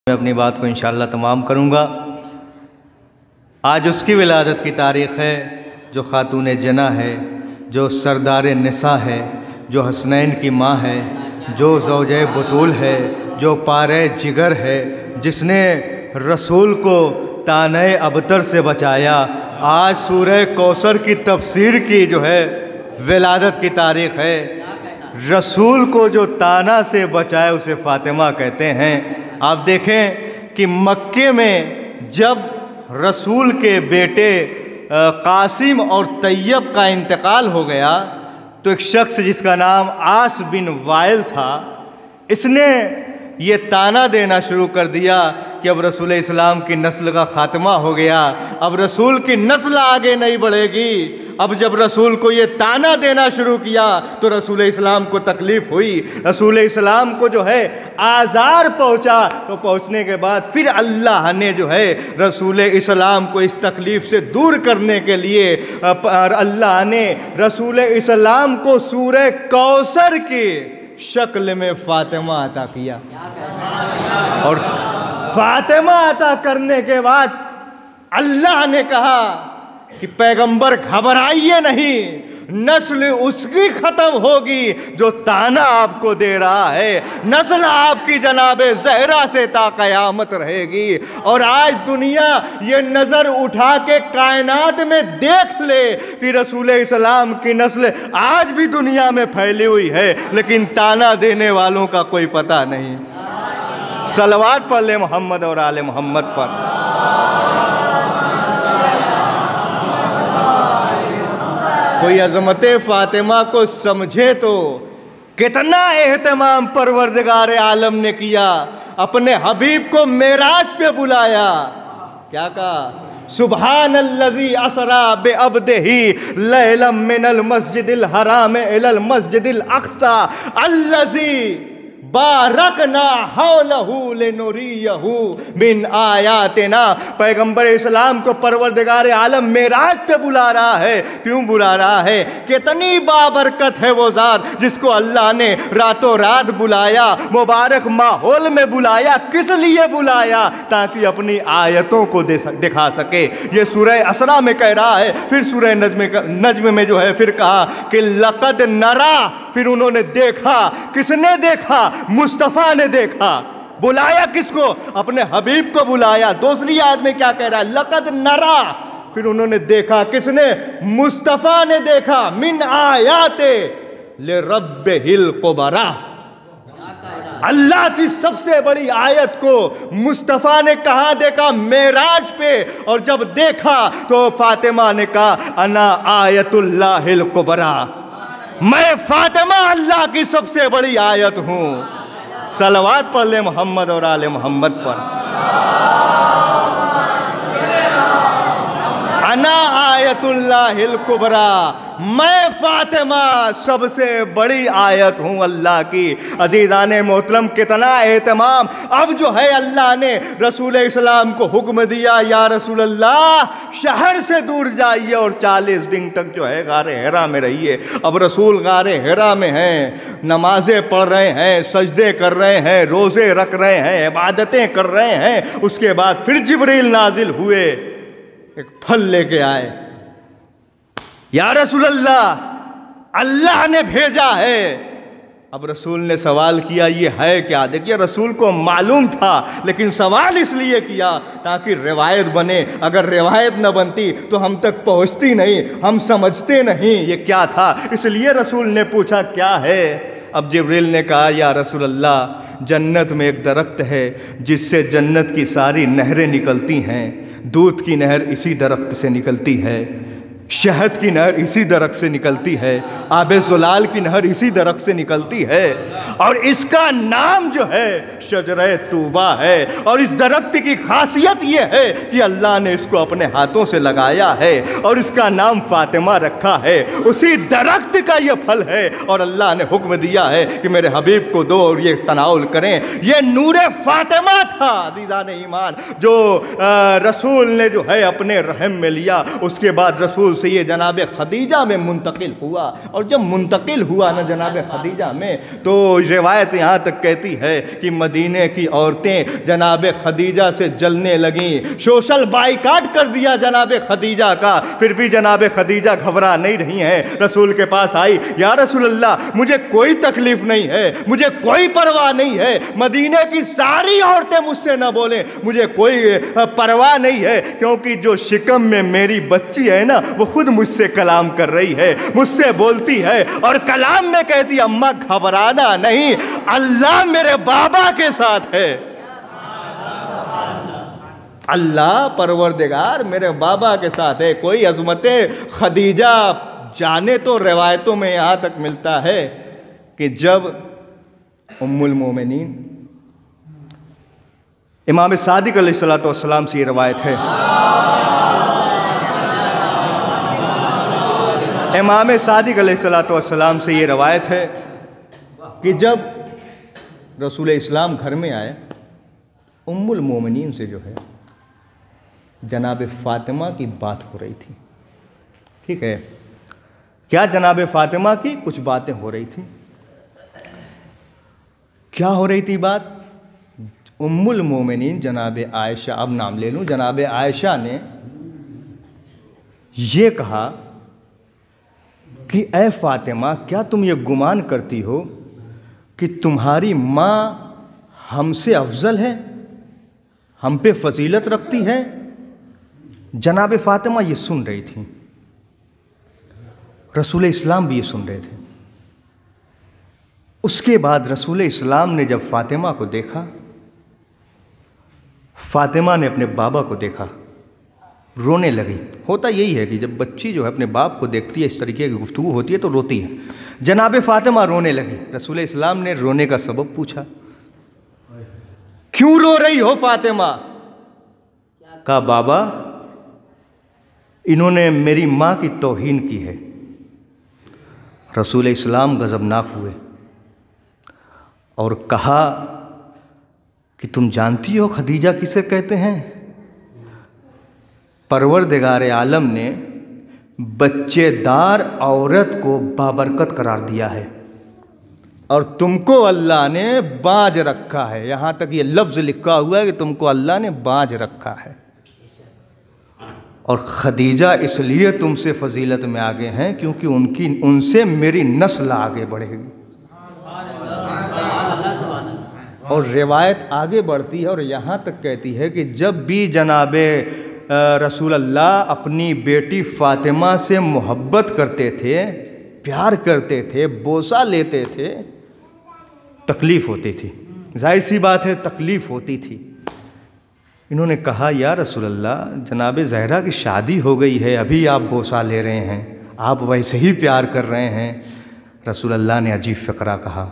मैं अपनी बात को इंशाअल्लाह तमाम करूँगा। आज उसकी विलादत की तारीख़ है जो ख़ातून जना है, जो सरदार निसा है, जो हसनैन की माँ है, जो ज़ौजे बतूल है, जो पारे जिगर है, जिसने रसूल को ताने अबतर से बचाया। आज सूरह कौसर की तफसीर की जो है विलादत की तारीख़ है। रसूल को जो ताना से बचाए उसे फ़ातिमा कहते हैं। आप देखें कि मक्के में जब रसूल के बेटे कासिम और तैयब का इंतकाल हो गया तो एक शख्स जिसका नाम आस बिन वाइल था, इसने ये ताना देना शुरू कर दिया कि अब रसूल इस्लाम की नस्ल का ख़ात्मा हो गया, अब रसूल की नस्ल आगे नहीं बढ़ेगी। अब जब रसूल को ये ताना देना शुरू किया तो रसूल इस्लाम को तकलीफ़ हुई, रसूल इस्लाम को जो है आज़ार पहुँचा। तो पहुँचने के बाद फिर अल्लाह ने जो है रसूल इस्लाम को इस तकलीफ़ से दूर करने के लिए अल्लाह ने रसूल इस्लाम को सूरह कौसर की शक्ल में फ़ातिमा अता किया। और फ़ातिमा अता करने के बाद अल्लाह ने कहा कि पैगंबर घबराइए नहीं, नस्ल उसकी ख़त्म होगी जो ताना आपको दे रहा है, नस्ल आपकी जनाबे ज़हरा से ता क़यामत रहेगी। और आज दुनिया ये नज़र उठा के कायनात में देख ले कि रसूल इस्लाम की नस्ल आज भी दुनिया में फैली हुई है, लेकिन ताना देने वालों का कोई पता नहीं। सलवात पढ़ ले मोहम्मद और आले मोहम्मद पर। कोई अज़मत फ़ातिमा को समझे तो कितना एहतमाम परवरदिगार आलम ने किया। अपने हबीब को मेराज पे बुलाया, क्या कहा? सुबहानल्लज़ी असरा बे अब्दिही लैलम मिनल मस्जिदिल हराम इलल मस्जिदिल अक़सा अल्लज़ी बारकना हौलहू लिनुरियहू मिन आयातिना। पैगंबर इस्लाम को परवरदिगार आलम मेराज पे बुला रहा है। क्यों बुला रहा है? कितनी बाबरकत है वो ज़ात जिसको अल्लाह ने रातों रात बुलाया, मुबारक माहौल में बुलाया। किस लिए बुलाया? ताकि अपनी आयतों को दिखा सके। ये सूरह असरा में कह रहा है। फिर सूरह नज्म में जो है फिर कहा कि लक़द नरा, फिर उन्होंने देखा। किसने देखा? मुस्तफ़ा ने देखा। बुलाया किसको? अपने हबीब को बुलाया। दूसरी आयत में क्या कह रहा है? लक़द नरा, फिर उन्होंने देखा। किसने? मुस्तफ़ा ने देखा। मिन आयाते ले रब्बिहिल कुबरा, अल्लाह की सबसे बड़ी आयत को मुस्तफ़ा ने कहाँ देखा? मेराज पे। और जब देखा तो फातिमा ने कहा अना आयतुल्लाहिल कुबरा, मैं फातिमा अल्लाह की सबसे बड़ी आयत हूँ। सलवात पढ़ ले मोहम्मद और आले मोहम्मद पर। अना आयतुल्लाहिल कुबरा, मैं फातिमा सबसे बड़ी आयत हूँ अल्लाह की। अजीज़ाने मोहतरम, कितना एहतमाम। अब जो है अल्लाह ने रसूल इस्लाम को हुक्म दिया, या रसूल अल्लाह शहर से दूर जाइए और 40 दिन तक जो है गारे हिरा में रहिए। अब रसूल गारे हिरा में हैं, नमाज़ें पढ़ रहे हैं, सजदे कर रहे हैं, रोज़े रख रहे हैं, इबादतें कर रहे हैं। उसके बाद फिर जिब्रील नाजिल हुए, एक फल लेके आए। या रसूल अल्लाह, अल्लाह ने भेजा है। अब रसूल ने सवाल किया ये है क्या? देखिए, रसूल को मालूम था, लेकिन सवाल इसलिए किया ताकि रिवायत बने। अगर रिवायत न बनती तो हम तक पहुंचती नहीं, हम समझते नहीं ये क्या था। इसलिए रसूल ने पूछा क्या है। अब जिब्रील ने कहा या रसूल अल्लाह, जन्नत में एक दरख्त है जिससे जन्नत की सारी नहरें निकलती हैं। दूध की नहर इसी दरख्त से निकलती है, शहद की नहर इसी दरख्त से निकलती है, आबे ज़ुलाल की नहर इसी दरख्त से निकलती है, और इसका नाम जो है शजरे तूबा है। और इस दरख्त की खासियत ये है कि अल्लाह ने इसको अपने हाथों से लगाया है और इसका नाम फातिमा रखा है। उसी दरख्त का ये फल है और अल्लाह ने हुक्म दिया है कि मेरे हबीब को दो और ये तनाउल करें। ये नूरे फातिमा था अज़ीज़ान ईमान, जो रसूल ने जो है अपने रहम में लिया। उसके बाद रसूल से ये जनाब खदीजा में मुंतकिल हुआ। और जब मुंतकिल हुआ ना जनाब खदीजा में, तो रिवायत यहाँ तक कहती है कि मदीने की औरतें जनाब खदीजा से जलने लगीं, सोशल बाइकाट कर दिया जनाब खदीजा का। फिर भी जनाब खदीजा घबरा नहीं रही हैं, रसूल के पास आई, या रसूल अल्लाह मुझे कोई तकलीफ नहीं है, मुझे कोई परवाह नहीं है, मदीने की सारी औरतें मुझसे न बोलें, मुझे कोई परवाह नहीं है, क्योंकि जो शिकम में मेरी बच्ची है ना वो खुद मुझसे कलाम कर रही है, मुझसे बोलती है और कलाम में कहती है अम्मा घबराना नहीं, अल्लाह मेरे बाबा के साथ है। अल्लाह परवरदिगार मेरे बाबा के साथ है। कोई अज़मते खदीजा जाने तो रिवायतों में यहाँ तक मिलता है कि जब उम्मुल मोमिनीन इमाम सादिक अलैहिस्सलाम से ये रवायत है, इमाम सादिक अलैहिस्सलाम से ये रवायत है कि जब रसूल इस्लाम घर में आए, उम्मुल मोमिनीन से जो है जनाब फ़ातिमा की बात हो रही थी। ठीक है, क्या जनाब फ़ातिमा की कुछ बातें हो रही थी। क्या हो रही थी बात? उम्मुल मोमिनीन जनाब आयशा, अब नाम ले लूँ, जनाब आयशा ने ये कहा कि ए फ़ातिमा, क्या तुम ये गुमान करती हो कि तुम्हारी माँ हमसे अफजल है, हम पे फजीलत रखती है? जनाब फ़ातिमा ये सुन रही थी, रसूल इस्लाम भी ये सुन रहे थे। उसके बाद रसूल इस्लाम ने जब फ़ातिमा को देखा, फ़ातिमा ने अपने बाबा को देखा, रोने लगी। होता यही है कि जब बच्ची जो है अपने बाप को देखती है, इस तरीके की गुफ्तगू होती है तो रोती है। जनाब फ़ातिमा रोने लगी। रसूल इस्लाम ने रोने का सबब पूछा, क्यों रो रही हो फ़ातिमा? कहा बाबा, इन्होंने मेरी माँ की तौहीन की है। रसूल इस्लाम गज़बनाक हुए और कहा कि तुम जानती हो खदीजा किसे कहते हैं? परवरदिगार आलम ने बच्चेदार औरत को बाबरकत करार दिया है और तुमको अल्लाह ने बाज रखा है। यहाँ तक ये लफ्ज़ लिखा हुआ है कि तुमको अल्लाह ने बाज रखा है, और खदीजा इसलिए तुमसे फजीलत में आगे हैं क्योंकि उनसे मेरी नस्ल आगे बढ़ेगी। और रिवायत आगे बढ़ती है और यहाँ तक कहती है कि जब भी जनाबे रसूल अल्लाह अपनी बेटी फ़ातिमा से मोहब्बत करते थे, प्यार करते थे, बोसा लेते थे, तकलीफ़ होती थी। जाहिर सी बात है तकलीफ़ होती थी। इन्होंने कहा या रसूल अल्लाह, जनाब ज़हरा की शादी हो गई है, अभी आप बोसा ले रहे हैं, आप वैसे ही प्यार कर रहे हैं। रसूल अल्लाह ने अजीब फ़करा कहा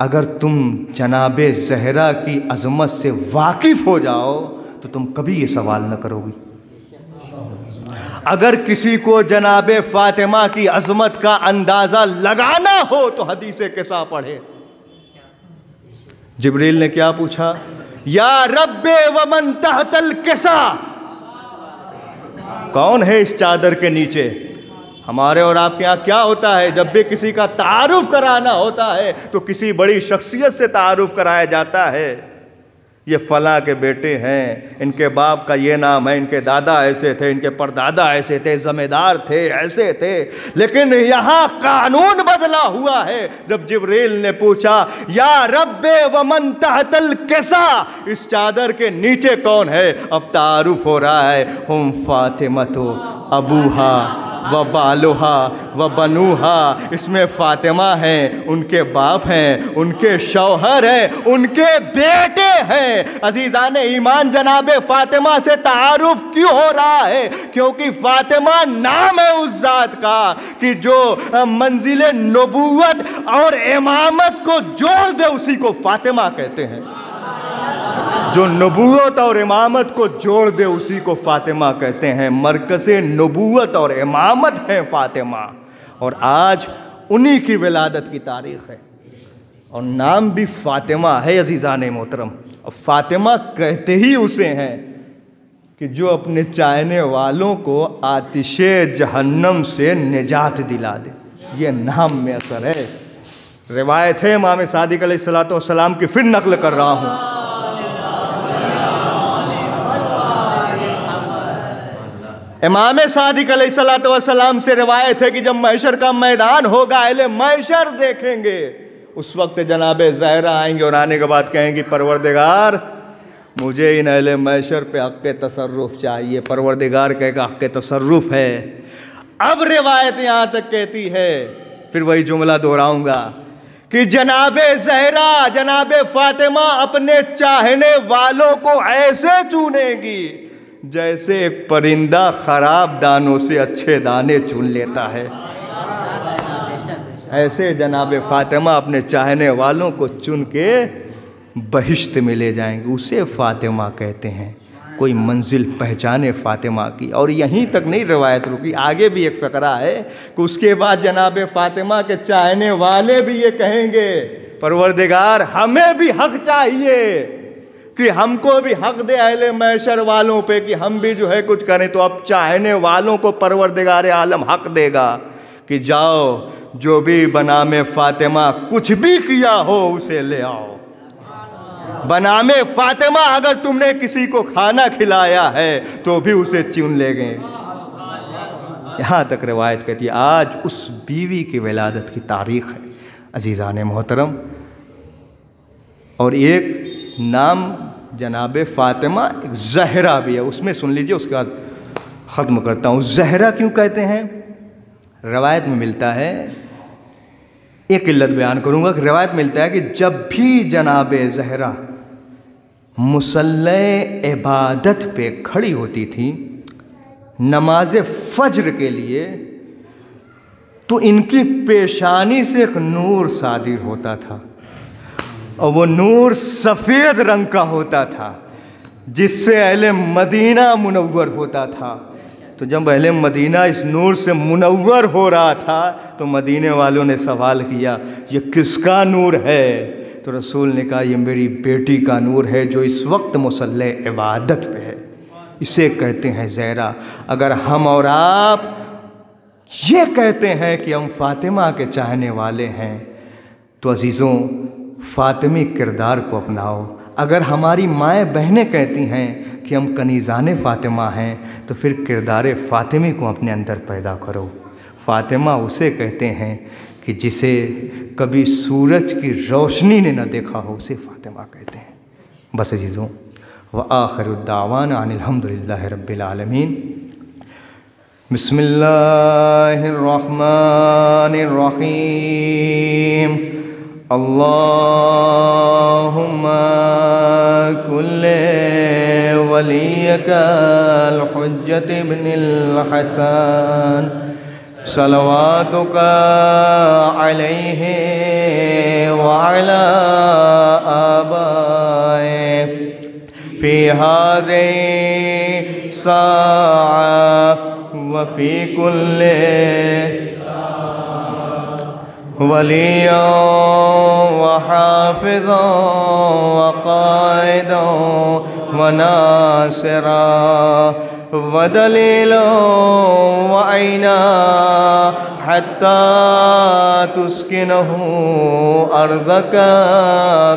अगर तुम जनाब ज़हरा की अज़मत से वाकिफ़ हो जाओ तो तुम कभी ये सवाल न करोगी। अगर किसी को जनाब फ़ातिमा की अज़मत का अंदाज़ा लगाना हो तो हदीसे किसा पढ़े। जिब्रील ने क्या पूछा? या रब्बे वमन तहतल किसा, कौन है इस चादर के नीचे? हमारे और आपके यहाँ क्या होता है, जब भी किसी का तारुफ कराना होता है तो किसी बड़ी शख्सियत से तारुफ कराया जाता है। ये फला के बेटे हैं, इनके बाप का ये नाम है, इनके दादा ऐसे थे, इनके परदादा ऐसे थे, ज़मींदार थे, ऐसे थे। लेकिन यहाँ कानून बदला हुआ है। जब जिब्रील ने पूछा या रब्बे वमन तहतल किसा, इस चादर के नीचे कौन है, अब तारुफ हो रहा है। हुम फ़ातिमतु अबूहा व बालुहा व बनूहा, इसमें फ़ातिमा हैं, उनके बाप हैं, उनके शौहर हैं, उनके बेटे हैं। अज़ीज़ान ईमान, जनाब फ़ातिमा से तारुफ क्यों हो रहा है? क्योंकि फ़ातिमा नाम है उस ज़ात का कि जो मंजिल नबूवत और इमामत को जोड़ दे, उसी को फ़ातिमा कहते हैं। जो नबूवत और इमामत को जोड़ दे उसी को फ़ातिमा कहते हैं। मरकज़े नबूवत और इमामत है फ़ातिमा, और आज उन्हीं की विलादत की तारीख़ है और नाम भी फ़ातिमा है। अज़ीज़ान मोहतरम, और फ़ातिमा कहते ही उसे हैं कि जो अपने चाहने वालों को आतिशे जहन्नम से निजात दिला दे। ये नाम में असर है। रिवायत है इमाम सादिक अलैहिस्सलातु वस्सलाम की, फिर नकल कर रहा हूँ। इमाम सादिक अलैहिस्सलातु वस्सलाम से रिवायत है कि जब महशर का मैदान होगा, अहले महशर देखेंगे, उस वक्त जनाबे ज़हरा आएंगे और आने के बाद कहेंगे परवरदिगार मुझे इन अहले महशर पे हक़ के तसर्रुफ़ चाहिए। परवरदिगार कहेगा हक़ के तसर्रुफ़ है। अब रिवायत यहाँ तक कहती है, फिर वही जुमला दोहराऊंगा कि जनाबे ज़हरा, जनाबे फ़ातिमा अपने चाहने वालों को ऐसे चुनेगी जैसे एक परिंदा खराब दानों से अच्छे दाने चुन लेता है। ऐसे जनाबे फ़ातिमा अपने चाहने वालों को चुन के बहिश्त में ले जाएंगे। उसे फ़ातिमा कहते हैं। कोई मंजिल पहचाने फ़ातिमा की। और यहीं तक नहीं रिवायत रुकी, आगे भी एक फ़करा है कि उसके बाद जनाबे फ़ातिमा के चाहने वाले भी ये कहेंगे परवरदिगार हमें भी हक़ चाहिए कि हमको भी हक़ दे अहले महशर वालों पे कि हम भी जो है कुछ करें। तो अब चाहने वालों को परवरदिगार आलम हक़ देगा कि जाओ जो भी बनामे फ़ातिमा कुछ भी किया हो उसे ले आओ। बनामे फ़ातिमा अगर तुमने किसी को खाना खिलाया है तो भी उसे चुन लेंगे। यहाँ तक रिवायत कहती है। आज उस बीवी की विलादत की तारीख़ है अज़ीज़ान मोहतरम। और एक नाम जनाबे फ़ातिमा, एक ज़हरा भी है, उसमें सुन लीजिए, उसके बाद ख़त्म करता हूँ। ज़हरा क्यों कहते हैं? रवायत में मिलता है, एक इल्लत बयान करूँगा कि रवायत मिलता है कि जब भी जनाबे ज़हरा मुसल्ले इबादत पे खड़ी होती थी नमाज फ़ज्र के लिए, तो इनकी पेशानी से एक नूर सादिर होता था और वो नूर सफ़ेद रंग का होता था जिससे अहले मदीना मुनव्वर होता था। तो जब अहले मदीना इस नूर से मुनव्वर हो रहा था तो मदीने वालों ने सवाल किया ये किसका नूर है? तो रसूल ने कहा ये मेरी बेटी का नूर है जो इस वक्त मुसल्ले इबादत पे है, इसे कहते हैं ज़हरा। अगर हम और आप ये कहते हैं कि हम फ़ातिमा के चाहने वाले हैं तो अज़ीज़ों फ़ातिमी किरदार को अपनाओ। अगर हमारी माएँ बहनें कहती हैं कि हम कनीज़ाने फ़ातिमा हैं तो फिर किरदार फ़ातिमी को अपने अंदर पैदा करो। फ़ातिमा उसे कहते हैं कि जिसे कभी सूरज की रोशनी ने न देखा हो उसे फ़ातिमा कहते हैं। बस अज़ीज़ों, व आखिरु दावाना अनिल हम्दुलिल्लाहि रब्बिल आलमीन। बिस्मिल्लाहिर रहमानिर रहीम। अल्लाहुम्मा कुल्ले वलियकल हुज्जत इब्निल हसन सलवातुका अलैहि व अला आबाए फी हाज़िहि साअ व फी कुल्ले वलिय्यन व हाफ़िज़न व क़ाइदन व नासिरा व दलीलन व ऐना हत्ता तुस्किनहु अर्ज़का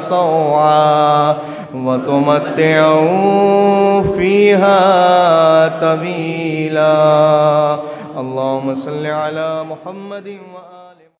तौआ व तुमत्तिअहु फ़ीहा तवीला। अल्लाहुम्मा सल्लि अला मुहम्मदिन व